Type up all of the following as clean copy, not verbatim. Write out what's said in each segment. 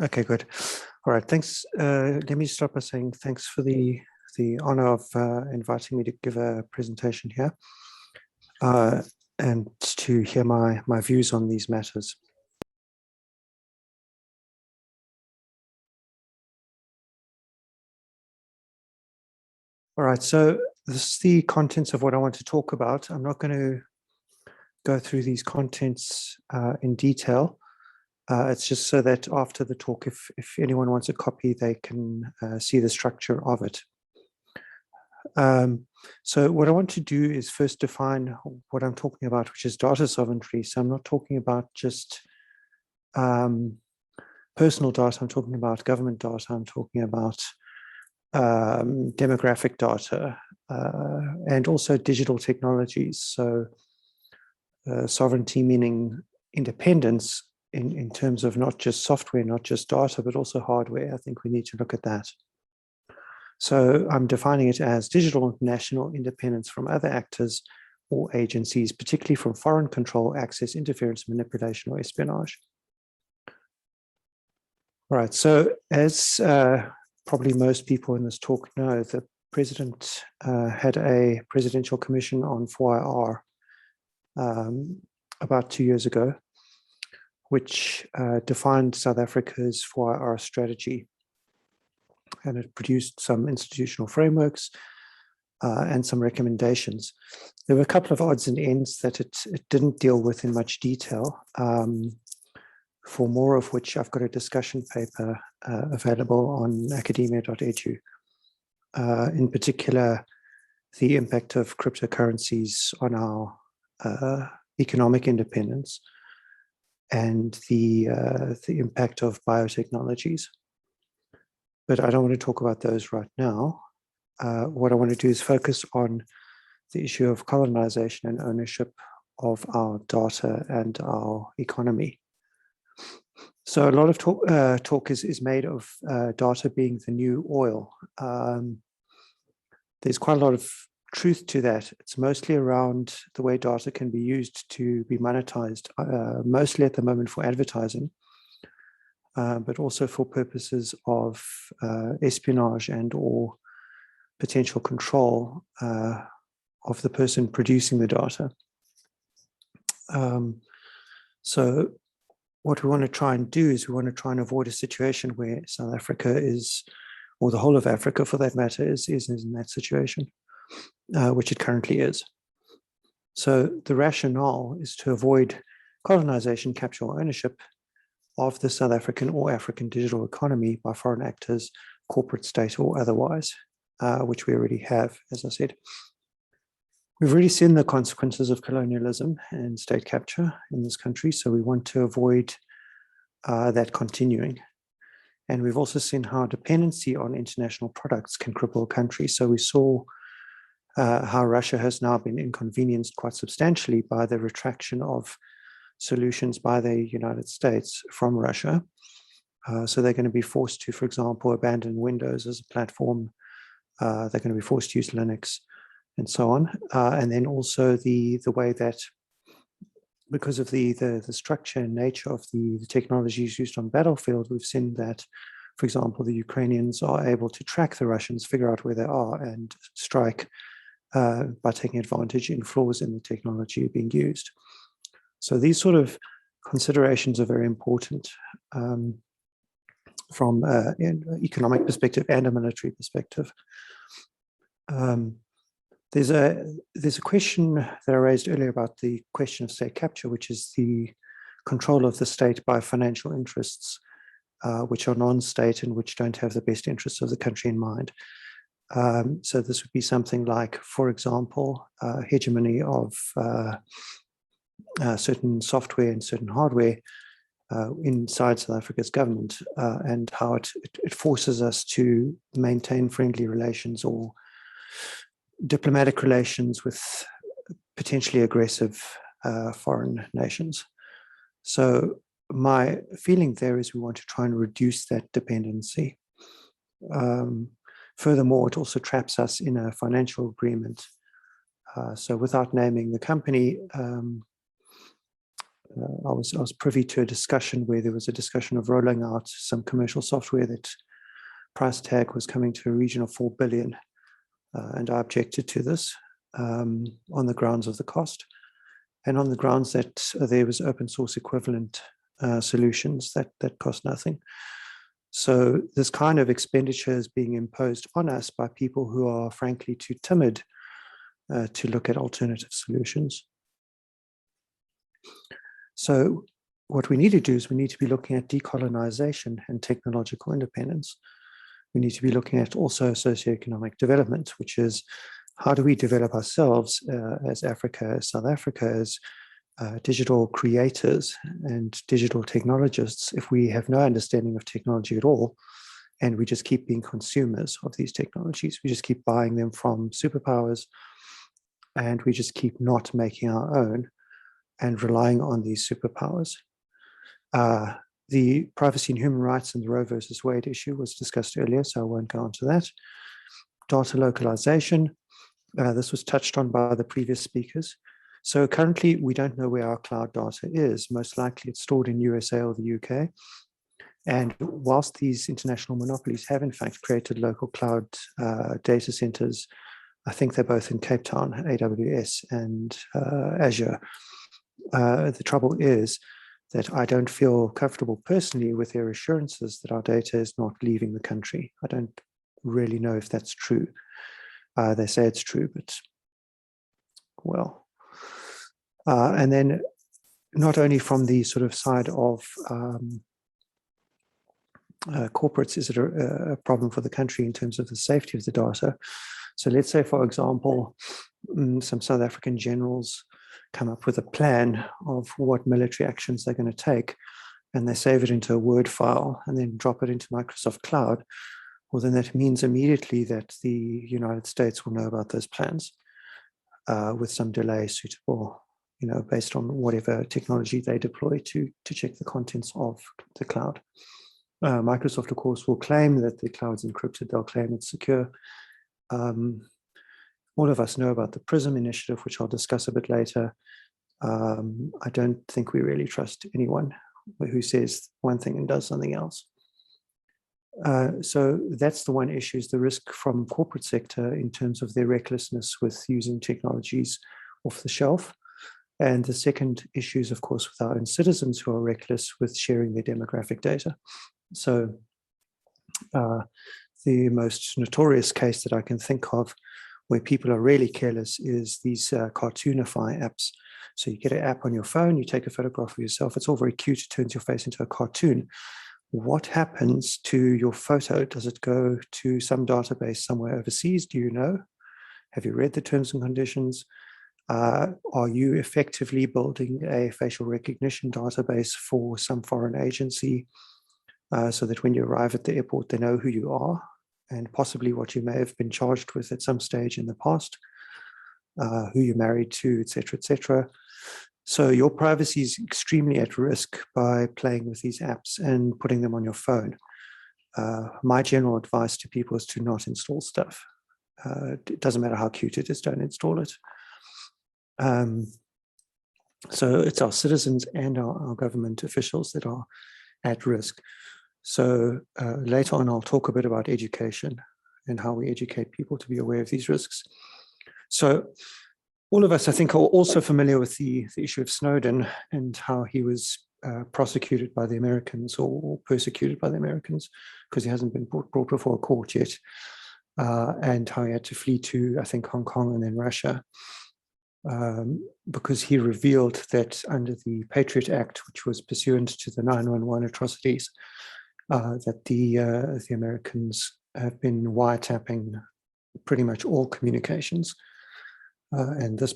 Okay, good. All right, thanks. Let me start by saying thanks for the honor of inviting me to give a presentation here and to hear my views on these matters. All right, so this is the contents of what I want to talk about. I'm not going to go through these contents in detail. It's just so that after the talk, if anyone wants a copy, they can see the structure of it. So what I want to do is first define what I'm talking about, which is data sovereignty. So I'm not talking about just personal data. I'm talking about government data. I'm talking about demographic data and also digital technologies. So sovereignty meaning independence in terms of not just software, not just data, but also hardware. I think we need to look at that. So I'm defining it as digital national independence from other actors or agencies, particularly from foreign control, access, interference, manipulation, or espionage. All right, so as probably most people in this talk know, the president had a presidential commission on 4IR about 2 years ago, which defined South Africa's 4IR strategy. And it produced some institutional frameworks and some recommendations. There were a couple of odds and ends that it didn't deal with in much detail, for more of which I've got a discussion paper available on academia.edu. In particular, the impact of cryptocurrencies on our economic independence and the impact of biotechnologies. But I don't want to talk about those right now. What I want to do is focus on the issue of colonization and ownership of our data and our economy. So a lot of talk is made of data being the new oil. There's quite a lot of truth to that. It's mostly around the way data can be used to be monetized, mostly at the moment for advertising. But also for purposes of espionage and or potential control of the person producing the data. So what we want to try and do is we want to try and avoid a situation where South Africa is, or the whole of Africa for that matter, is in that situation, which it currently is. So the rationale is to avoid colonization, capture, or ownership of the South African or African digital economy by foreign actors, corporate, state, or otherwise, which we already have, as I said. We've already seen the consequences of colonialism and state capture in this country, so we want to avoid that continuing. And we've also seen how dependency on international products can cripple a country. So we saw how Russia has now been inconvenienced quite substantially by the retraction of solutions by the United States from Russia. So they're going to be forced to, for example, abandon Windows as a platform. They're going to be forced to use Linux and so on. And then also the way that, because of the structure and nature of the technologies used on battlefield, we've seen that, for example, the Ukrainians are able to track the Russians, figure out where they are, and strike by taking advantage in flaws in the technology being used. So these sort of considerations are very important from an economic perspective and a military perspective. There's a question that I raised earlier about the question of state capture, which is the control of the state by financial interests, which are non-state and which don't have the best interests of the country in mind. So this would be something like, for example, hegemony of certain software and certain hardware inside South Africa's government, and how it forces us to maintain friendly relations or diplomatic relations with potentially aggressive foreign nations. So my feeling there is we want to try and reduce that dependency. Furthermore, it also traps us in a financial agreement. So without naming the company, I was privy to a discussion where there was a discussion of rolling out some commercial software that price tag was coming to a region of 4 billion. And I objected to this on the grounds of the cost and on the grounds that there was open source equivalent solutions that cost nothing. So this kind of expenditure is being imposed on us by people who are frankly too timid to look at alternative solutions. So what we need to do is we need to be looking at decolonization and technological independence. We need to be looking at also socioeconomic development, which is how do we develop ourselves as Africa, as South Africa, as digital creators and digital technologists if we have no understanding of technology at all, and we just keep being consumers of these technologies. We just keep buying them from superpowers, and we just keep not making our own and relying on these superpowers. The privacy and human rights and the Roe versus Wade issue was discussed earlier, so I won't go on to that. Data localization, this was touched on by the previous speakers. So currently, we don't know where our cloud data is. Most likely it's stored in USA or the UK. And whilst these international monopolies have in fact created local cloud data centers, I think they're both in Cape Town, AWS and Azure. The trouble is that I don't feel comfortable personally with their assurances that our data is not leaving the country. I don't really know if that's true. They say it's true, but well. And then not only from the sort of side of corporates is it a problem for the country in terms of the safety of the data. So let's say, for example, some South African generals come up with a plan of what military actions they're going to take, and they save it into a Word file and then drop it into Microsoft Cloud. Well, then that means immediately that the United States will know about those plans with some delay suitable, based on whatever technology they deploy to check the contents of the cloud. Microsoft, of course, will claim that the cloud's encrypted. They'll claim it's secure. All of us know about the PRISM initiative, which I'll discuss a bit later. I don't think we really trust anyone who says one thing and does something else. So that's the one issue, is the risk from corporate sector in terms of their recklessness with using technologies off the shelf. And the second issue is, of course, with our own citizens who are reckless with sharing their demographic data. So the most notorious case that I can think of where people are really careless is these cartoonify apps. So you get an app on your phone, you take a photograph of yourself, it's all very cute, it turns your face into a cartoon. What happens to your photo? Does it go to some database somewhere overseas? Do you know? Have you read the terms and conditions? Are you effectively building a facial recognition database for some foreign agency so that when you arrive at the airport, they know who you are and possibly what you may have been charged with at some stage in the past, who you're married to, etc., etc. So your privacy is extremely at risk by playing with these apps and putting them on your phone. My general advice to people is to not install stuff. It doesn't matter how cute it is, don't install it. So it's our citizens and our government officials that are at risk. So later on, I'll talk a bit about education and how we educate people to be aware of these risks. So all of us, I think, are also familiar with the issue of Snowden and how he was prosecuted by the Americans or persecuted by the Americans because he hasn't been brought before a court yet, and how he had to flee to, I think, Hong Kong and then Russia, because he revealed that under the Patriot Act, which was pursuant to the 9/11 atrocities, that the Americans have been wiretapping pretty much all communications. And this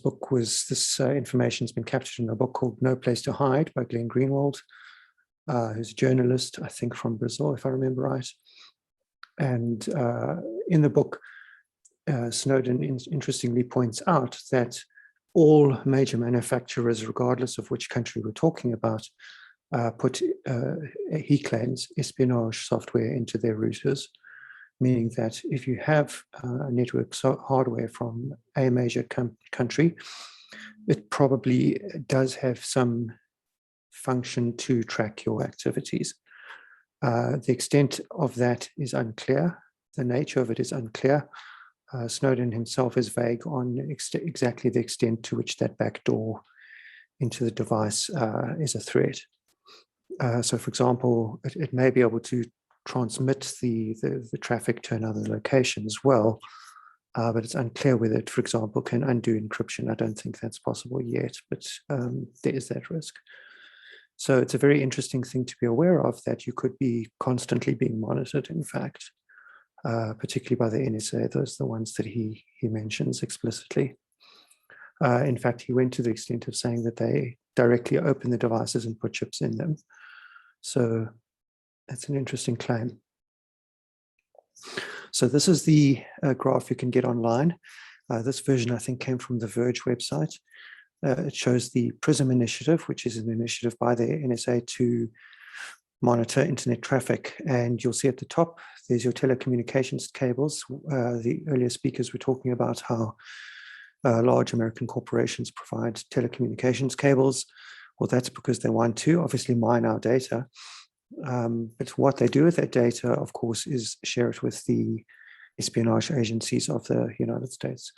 information has been captured in a book called No Place to Hide by Glenn Greenwald, who's a journalist, I think from Brazil, if I remember right. And in the book, Snowden interestingly points out that all major manufacturers, regardless of which country we're talking about, put, he claims, espionage software into their routers, meaning that if you have network hardware from a major country, it probably does have some function to track your activities. The extent of that is unclear. The nature of it is unclear. Snowden himself is vague on exactly the extent to which that backdoor into the device is a threat. So, for example, it may be able to transmit the traffic to another location as well, but it's unclear whether it, for example, can undo encryption. I don't think that's possible yet, but there is that risk. So it's a very interesting thing to be aware of, that you could be constantly being monitored, in fact, particularly by the NSA. Those are the ones that he mentions explicitly. In fact, he went to the extent of saying that they directly open the devices and put chips in them. So that's an interesting claim. So this is the graph you can get online. This version, I think, came from the Verge website. It shows the PRISM initiative, which is an initiative by the NSA to monitor internet traffic. And you'll see at the top, there's your telecommunications cables. The earlier speakers were talking about how large American corporations provide telecommunications cables. Well, that's because they want to obviously mine our data. But what they do with that data, of course, is share it with the espionage agencies of the United States.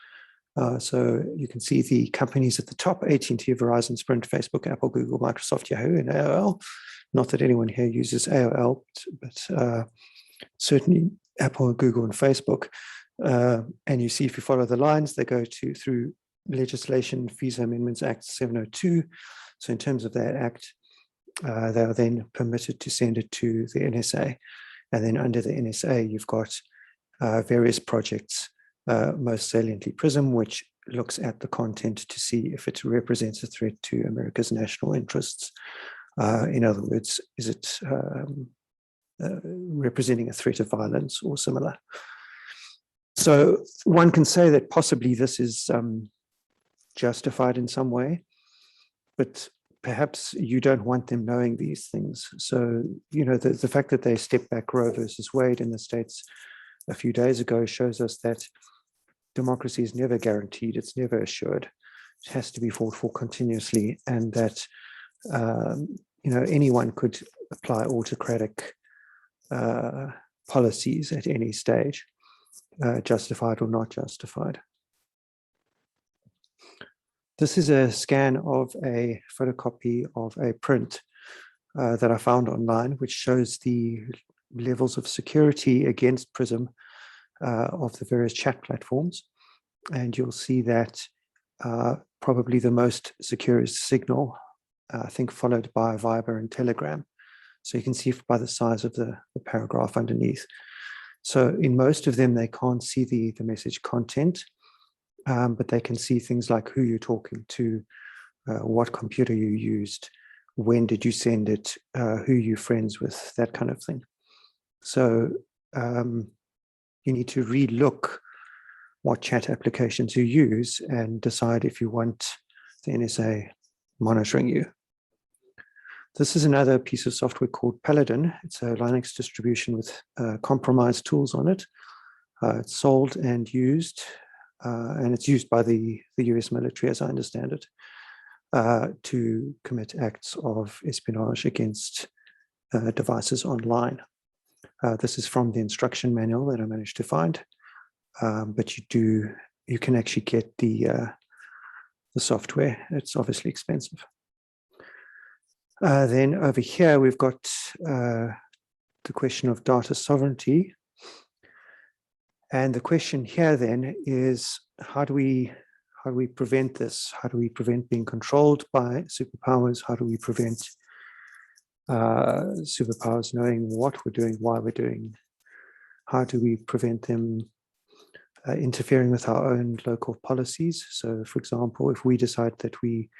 So you can see the companies at the top: AT&T, Verizon, Sprint, Facebook, Apple, Google, Microsoft, Yahoo, and AOL. Not that anyone here uses AOL, but certainly Apple, Google, and Facebook. And you see, if you follow the lines, they go through legislation, Visa Amendments Act 702. So in terms of that act, they are then permitted to send it to the NSA. And then under the NSA, you've got various projects, most saliently PRISM, which looks at the content to see if it represents a threat to America's national interests. In other words, is it representing a threat of violence or similar? So one can say that possibly this is justified in some way, but perhaps you don't want them knowing these things. So, you know, the fact that they stepped back Roe versus Wade in the States a few days ago shows us that democracy is never guaranteed, it's never assured. It has to be fought for continuously, and that, you know, anyone could apply autocratic policies at any stage, justified or not justified. This is a scan of a photocopy of a print that I found online, which shows the levels of security against PRISM of the various chat platforms. And you'll see that probably the most secure is Signal, I think followed by Viber and Telegram. So you can see by the size of the paragraph underneath. So in most of them, they can't see the message content, but they can see things like who you're talking to, what computer you used, when did you send it, who you're friends with, that kind of thing. So you need to relook what chat applications you use and decide if you want the NSA monitoring you. This is another piece of software called Paladin. It's a Linux distribution with compromised tools on it. It's sold and used, and it's used by the US military, as I understand it, to commit acts of espionage against devices online. This is from the instruction manual that I managed to find, but you can actually get the software. It's obviously expensive. Then over here, we've got the question of data sovereignty. And the question here then is, how do we prevent this? How do we prevent being controlled by superpowers? How do we prevent superpowers knowing what we're doing, why we're doing? How do we prevent them interfering with our own local policies? So, for example, if we decide that we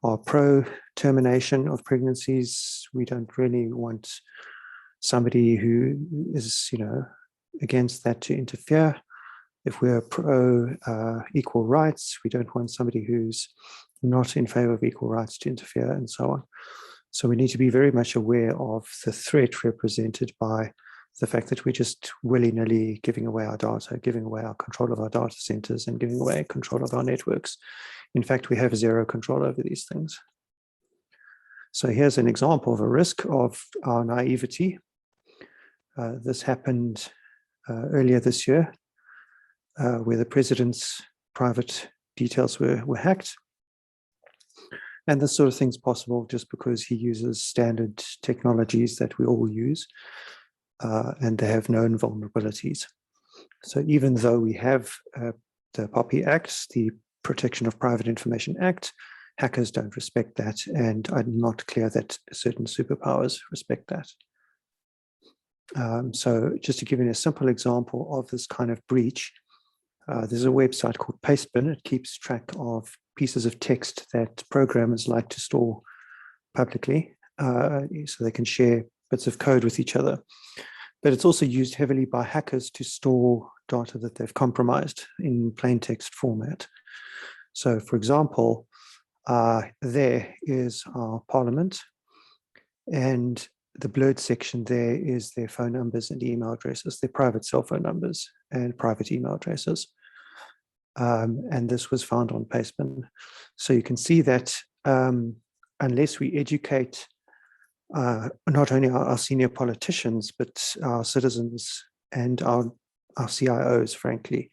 are pro-termination of pregnancies, we don't really want somebody who is, you know, against that to interfere. If we're pro-equal rights, we don't want somebody who's not in favor of equal rights to interfere, and so on. So we need to be very much aware of the threat represented by the fact that we're just willy-nilly giving away our data, giving away our control of our data centers, and giving away control of our networks. In fact, we have zero control over these things. So here's an example of a risk of our naivety. This happened earlier this year, where the president's private details were hacked. And this sort of thing's possible just because he uses standard technologies that we all use, and they have known vulnerabilities. So even though we have the POPI Act, the Protection of Private Information Act, hackers don't respect that, and I'm not clear that certain superpowers respect that. So just to give you a simple example of this kind of breach, there's a website called Pastebin. It keeps track of pieces of text that programmers like to store publicly, so they can share bits of code with each other. But it's also used heavily by hackers to store data that they've compromised in plain text format. So for example, there is our parliament, and the blurred section there is their phone numbers and email addresses, their private cell phone numbers and private email addresses. And this was found on Pastebin. So you can see that unless we educate not only our senior politicians, but our citizens and our CIOs, frankly,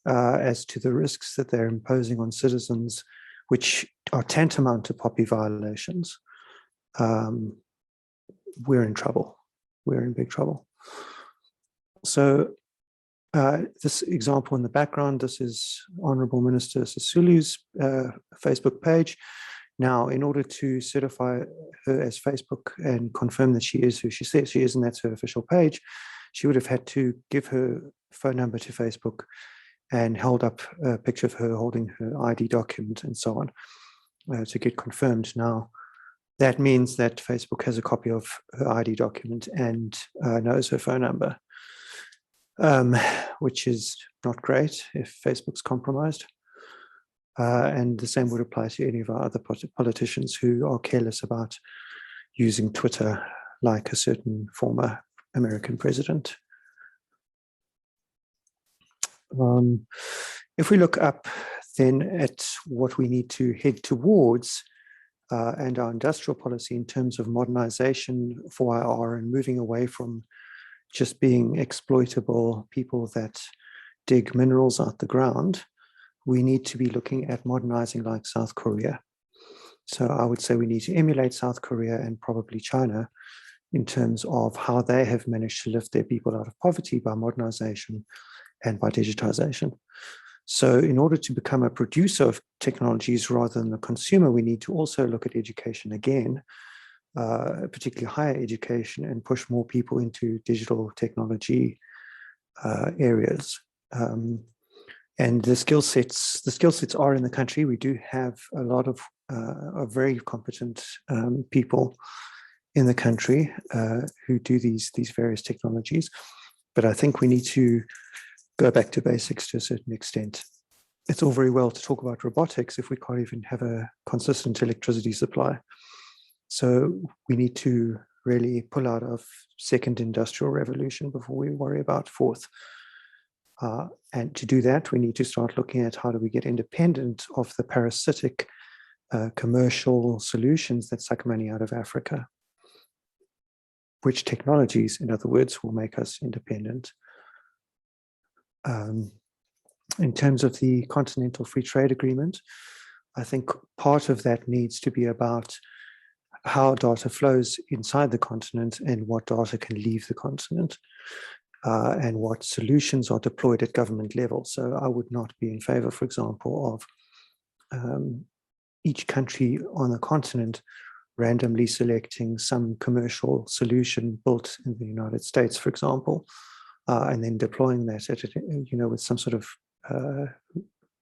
as to the risks that they're imposing on citizens, which are tantamount to POPI violations, we're in trouble. We're in big trouble. So this example in the background, this is Honorable Minister Sisulu's Facebook page. Now, in order to certify her as Facebook and confirm that she is who she says she is, and that's her official page, she would have had to give her phone number to Facebook and held up a picture of her holding her ID document and so on to get confirmed. Now, that means that Facebook has a copy of her ID document and knows her phone number, which is not great if Facebook's compromised. And the same would apply to any of our other politicians who are careless about using Twitter, like a certain former American president. If we look up then at what we need to head towards and our industrial policy in terms of modernization for IR and moving away from just being exploitable people that dig minerals out the ground, we need to be looking at modernizing like South Korea. So I would say we need to emulate South Korea and probably China in terms of how they have managed to lift their people out of poverty by modernization and by digitization. So in order to become a producer of technologies rather than a consumer, we need to also look at education again, particularly higher education, and push more people into digital technology areas. And the skill sets are in the country. We do have a lot of very competent people in the country who do these various technologies. But I think we need to go back to basics to a certain extent. It's all very well to talk about robotics if we can't even have a consistent electricity supply. So we need to really pull out of second industrial revolution before we worry about fourth. And to do that, we need to start looking at how do we get independent of the parasitic commercial solutions that suck money out of Africa. Which technologies, in other words, will make us independent? In terms of the Continental Free Trade Agreement, I think part of that needs to be about how data flows inside the continent and what data can leave the continent. And what solutions are deployed at government level. So I would not be in favor, for example, of each country on the continent randomly selecting some commercial solution built in the United States, for example, and then deploying that at, with some sort of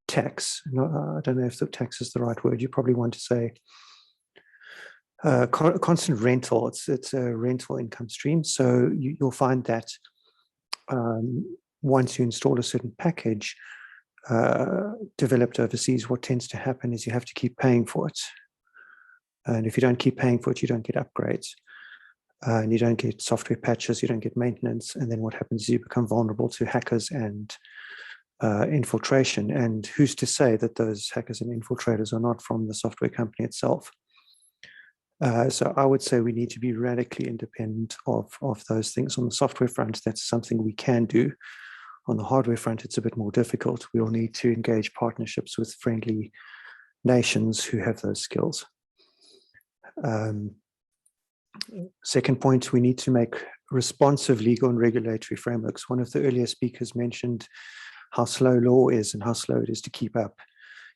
tax. I don't know if the tax is the right word. You probably want to say constant rental. It's a rental income stream. So you'll find that once you install a certain package developed overseas, what tends to happen is you have to keep paying for it. And if you don't keep paying for it, you don't get upgrades. And you don't get software patches, you don't get maintenance. And then what happens is you become vulnerable to hackers and infiltration. And who's to say that those hackers and infiltrators are not from the software company itself? So I would say we need to be radically independent of those things. On the software front, that's something we can do. On the hardware front, it's a bit more difficult. We'll need to engage partnerships with friendly nations who have those skills. Second point, we need to make responsive legal and regulatory frameworks. One of the earlier speakers mentioned how slow law is and how slow it is to keep up.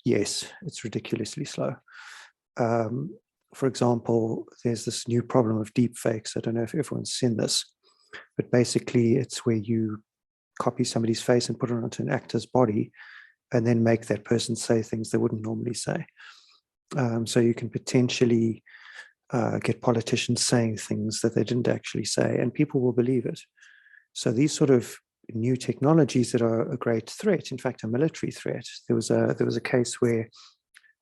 Yes, it's ridiculously slow. For example, there's this new problem of deep fakes. I don't know if everyone's seen this, but basically it's where you copy somebody's face and put it onto an actor's body and then make that person say things they wouldn't normally say. So you can potentially get politicians saying things that they didn't actually say, and people will believe it. So these sort of new technologies that are a great threat, in fact, a military threat. There was a case where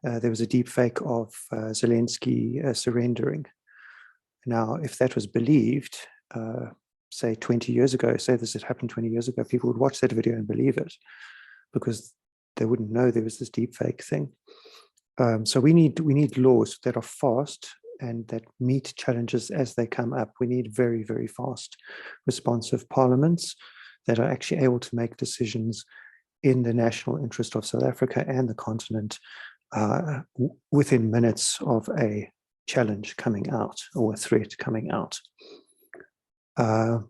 there was a deep fake of Zelensky surrendering. Now, if that was believed, say 20 years ago, say this had happened 20 years ago, people would watch that video and believe it because they wouldn't know there was this deep fake thing. So we need laws that are fast and that meet challenges as they come up. We need very, very fast, responsive parliaments that are actually able to make decisions in the national interest of South Africa and the continent within minutes of a challenge coming out or a threat coming out. And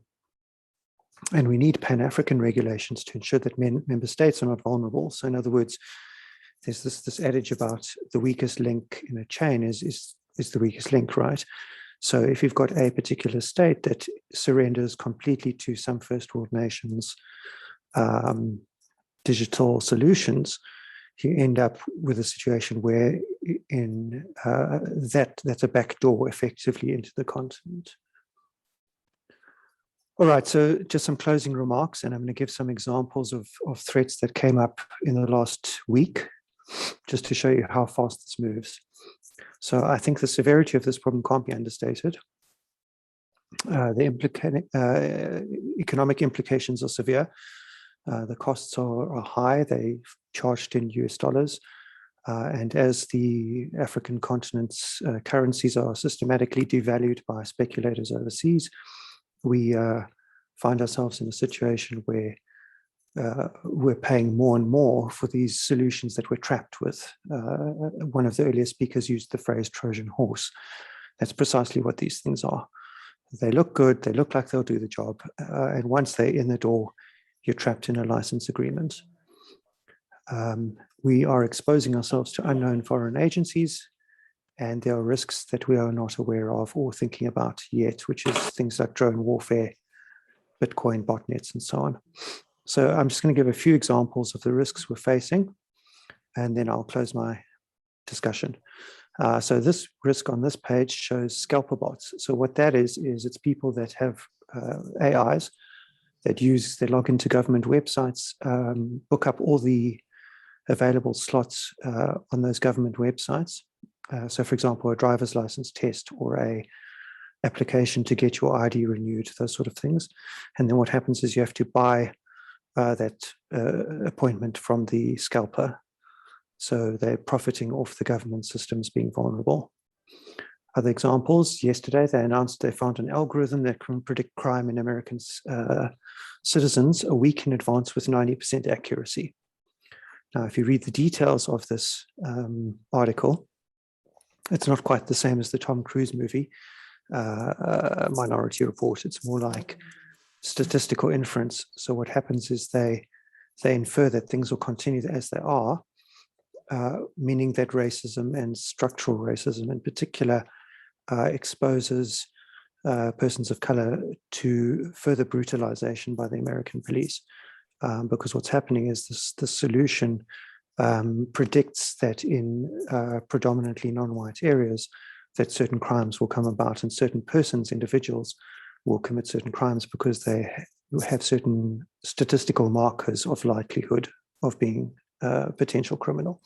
we need Pan-African regulations to ensure that member states are not vulnerable. So in other words, there's this adage about the weakest link in a chain is the weakest link, right? So if you've got a particular state that surrenders completely to some first world nations digital solutions, you end up with a situation where that's a backdoor effectively into the continent. All right, so just some closing remarks, and I'm going to give some examples of threats that came up in the last week, just to show you how fast this moves. So I think the severity of this problem can't be understated. The economic implications are severe. The costs are high. They charged in US dollars. And as the African continent's currencies are systematically devalued by speculators overseas, we find ourselves in a situation where we're paying more and more for these solutions that we're trapped with. One of the earlier speakers used the phrase Trojan horse. That's precisely what these things are. They look good, they look like they'll do the job, and once they're in the door, you're trapped in a license agreement. We are exposing ourselves to unknown foreign agencies, and there are risks that we are not aware of or thinking about yet, which is things like drone warfare, Bitcoin botnets, and so on. So I'm just going to give a few examples of the risks we're facing, and then I'll close my discussion. So this risk on this page shows scalper bots. So what that is it's people that have AIs that log into government websites, book up all the available slots on those government websites. So for example, a driver's license test or a application to get your ID renewed, those sort of things. And then what happens is you have to buy that appointment from the scalper. So they're profiting off the government systems being vulnerable. Other examples, yesterday they announced they found an algorithm that can predict crime in American citizens a week in advance with 90% accuracy. Now, if you read the details of this article, it's not quite the same as the Tom Cruise movie, Minority Report. It's more like statistical inference. So what happens is they infer that things will continue as they are, meaning that racism and structural racism in particular exposes persons of color to further brutalization by the American police. Because what's happening is the solution predicts that in predominantly non-white areas that certain crimes will come about and certain persons, individuals, will commit certain crimes because they have certain statistical markers of likelihood of being a potential criminal.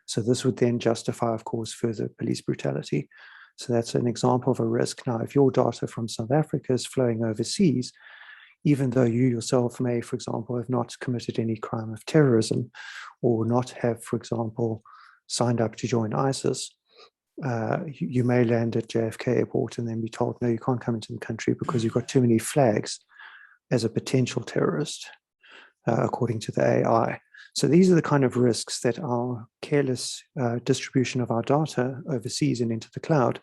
So this would then justify, of course, further police brutality. So that's an example of a risk. Now, if your data from South Africa is flowing overseas, even though you yourself may, for example, have not committed any crime of terrorism or not have, for example, signed up to join ISIS, you may land at JFK Airport and then be told, no, you can't come into the country because you've got too many flags as a potential terrorist, according to the AI. So these are the kind of risks that our careless distribution of our data overseas and into the cloud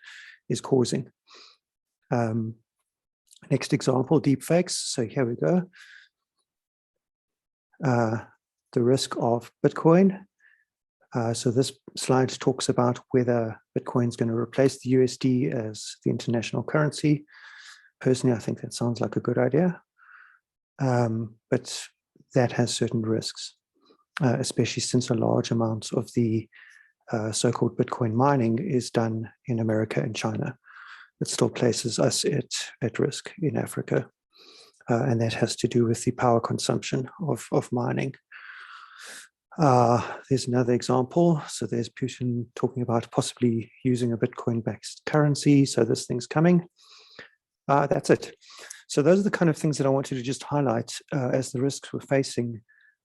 is causing. Next example, deepfakes. So here we go. The risk of Bitcoin. So this slide talks about whether Bitcoin is going to replace the USD as the international currency. Personally, I think that sounds like a good idea. But that has certain risks, especially since a large amount of the so-called Bitcoin mining is done in America and China. It still places us at risk in Africa. And that has to do with the power consumption of mining. There's another example. So there's Putin talking about possibly using a Bitcoin-backed currency. So this thing's coming. That's it. So those are the kind of things that I wanted to just highlight as the risks we're facing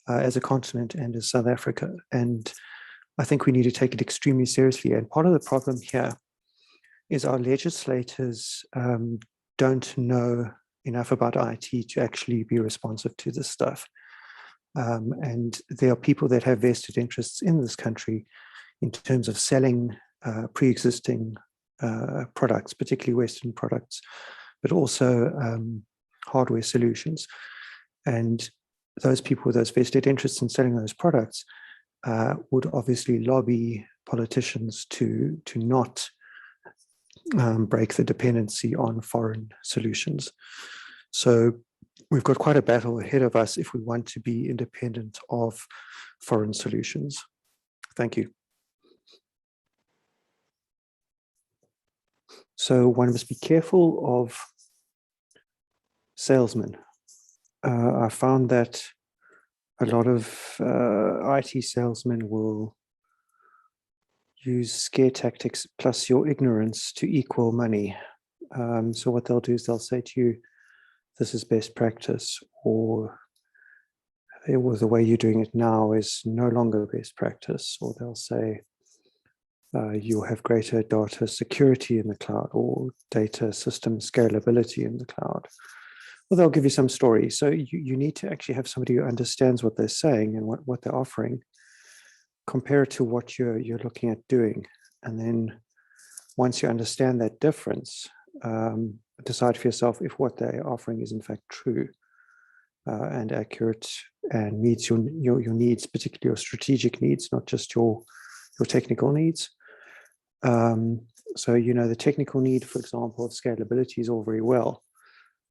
as a continent and as South Africa. And I think we need to take it extremely seriously. And part of the problem here is our legislators don't know enough about IT to actually be responsive to this stuff. And there are people that have vested interests in this country in terms of selling pre-existing products, particularly Western products, but also hardware solutions. And those people with those vested interests in selling those products would obviously lobby politicians to not break the dependency on foreign solutions. So we've got quite a battle ahead of us if we want to be independent of foreign solutions. Thank you. So one must be careful of salesmen. I found that a lot of IT salesmen will use scare tactics plus your ignorance to equal money. So what they'll do is they'll say to you, this is best practice, or the way you're doing it now is no longer best practice, or they'll say you'll have greater data security in the cloud or data system scalability in the cloud. Well, they'll give you some story. So you need to actually have somebody who understands what they're saying and what they're offering, compare it to what you're looking at doing. And then once you understand that difference, decide for yourself if what they're offering is in fact true and accurate and meets your needs, particularly your strategic needs, not just your technical needs. So, the technical need, for example, of scalability is all very well,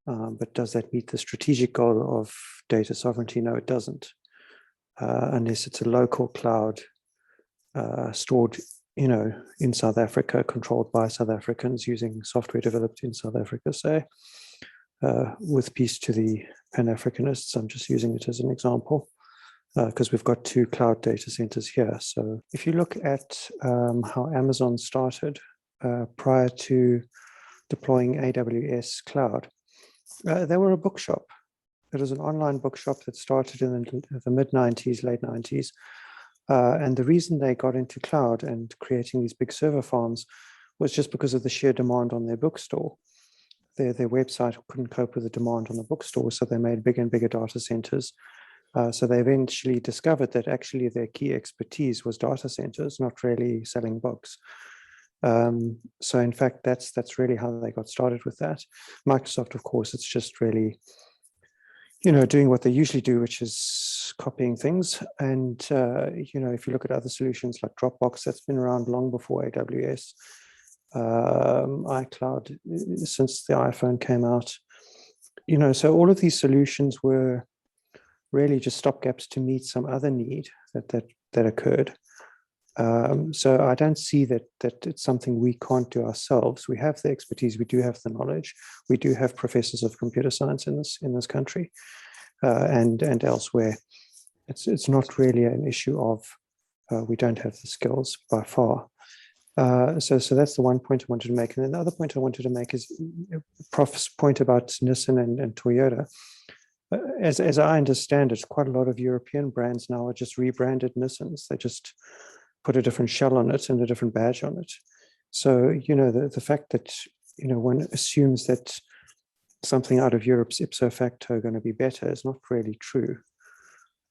but does that meet the strategic goal of data sovereignty? No, it doesn't, unless it's a local cloud stored in South Africa, controlled by South Africans using software developed in South Africa, say, with peace to the Pan-Africanists. I'm just using it as an example because we've got 2 cloud data centers here. So if you look at how Amazon started prior to deploying AWS cloud, they were a bookshop. It was an online bookshop that started in the mid-90s, late 90s. And the reason they got into cloud and creating these big server farms was just because of the sheer demand on their bookstore. Their website couldn't cope with the demand on the bookstore, so they made bigger and bigger data centers. So they eventually discovered that actually their key expertise was data centers, not really selling books. So in fact, that's really how they got started with that. Microsoft, of course, it's just really doing what they usually do, which is copying things. And, if you look at other solutions like Dropbox, that's been around long before AWS, iCloud, since the iPhone came out, so all of these solutions were really just stopgaps to meet some other need that occurred. So I don't see that it's something we can't do ourselves. We have the expertise, we do have the knowledge, we do have professors of computer science in this country and elsewhere. It's not really an issue of we don't have the skills by far. So that's the one point I wanted to make. And then the other point I wanted to make is Prof's point about Nissan and Toyota. As I understand it, quite a lot of European brands now are just rebranded Nissans. They just put a different shell on it and a different badge on it. So, the fact that, one assumes that something out of Europe's ipso facto going to be better is not really true.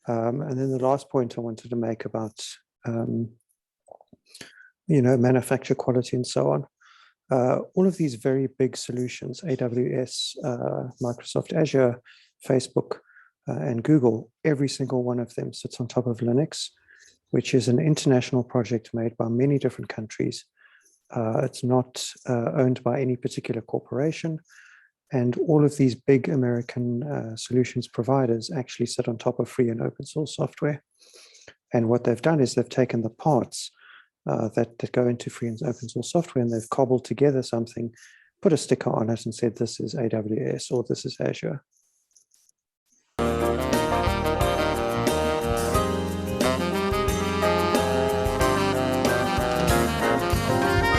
And then the last point I wanted to make about, manufacture quality and so on. All of these very big solutions, AWS, Microsoft Azure, Facebook, and Google, every single one of them sits on top of Linux, which is an international project made by many different countries. It's not owned by any particular corporation. And all of these big American solutions providers actually sit on top of free and open source software. And what they've done is they've taken the parts that go into free and open source software, and they've cobbled together something, put a sticker on it and said, this is AWS or this is Azure.